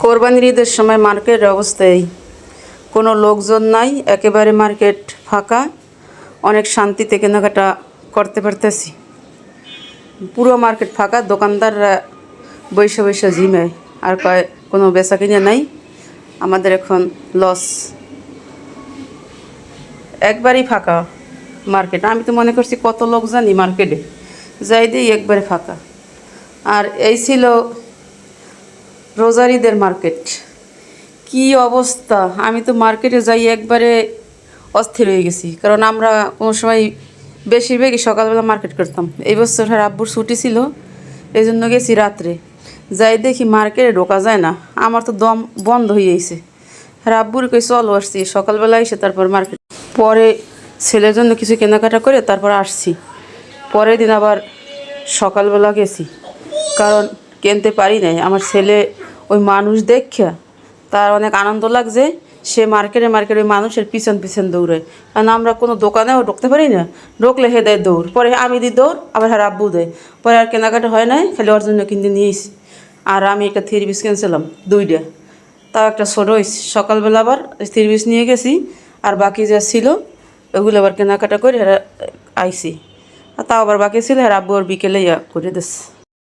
কোরবানির ঈদের সময় মার্কেটের অবস্থায় কোনো লোকজন নাই, একেবারে মার্কেট ফাঁকা। অনেক শান্তিতে কেনাকাটা করতে পারতেছি। পুরো মার্কেট ফাঁকা, দোকানদাররা বৈশা বৈশা ঝিমায় আর কয় কোনো বেচা কিনে নাই, আমাদের এখন লস। একবারই ফাঁকা মার্কেট। আমি তো মনে করছি কত লোক জানি মার্কেটে, যাই দিই একবারে ফাঁকা। আর এই ছিল রোজার ঈদের মার্কেট। কি অবস্থা! আমি তো মার্কেটে যাই একবারে অস্থির হয়ে গেছি, কারণ আমরা কোনো সময় বেশিরভাগই সকালবেলা মার্কেট করতাম। এই বছর আব্বুর ছুটি ছিল, এই জন্য গেছি রাত্রে। যাই দেখি মার্কেটে ঢোকা যায় না, আমার তো দম বন্ধ হয়ে গেছে। আব্বুর কই চলো আসছি, সকালবেলা এসে তারপর মার্কেট। পরে ছেলের জন্য কিছু কেনাকাটা করে তারপর আসছি। পরের দিন আবার সকালবেলা গেছি, কারণ কিনতে পারি নাই। আমার ছেলে ওই মানুষ দেখা তার অনেক আনন্দ লাগছে, সে মার্কেটে মার্কেটে ওই মানুষের পিছন পিছন দৌড়ায়। কারণ আমরা কোনো দোকানেও ঢুকতে পারি না, ঢুকলে হে দেয় দৌড়, পরে আমি দিই দৌড়, আবার হ্যাঁ আব্বু দেয়। পরে আর কেনাকাটা হয় নাই, খালি ওর জন্য কিনতে নিয়েছি। আর আমি একটা 3 পিস কিনছিলাম 2টা, তাও একটা ছোটো হয়েছে। সকালবেলা আবার 3 পিস নিয়ে গেছি, আর বাকি যা ছিল ওগুলো আবার কেনাকাটা করে আইসি। তাও আবার বাকি ছিল, আর আব্বু আর বিকেলে করে দিস।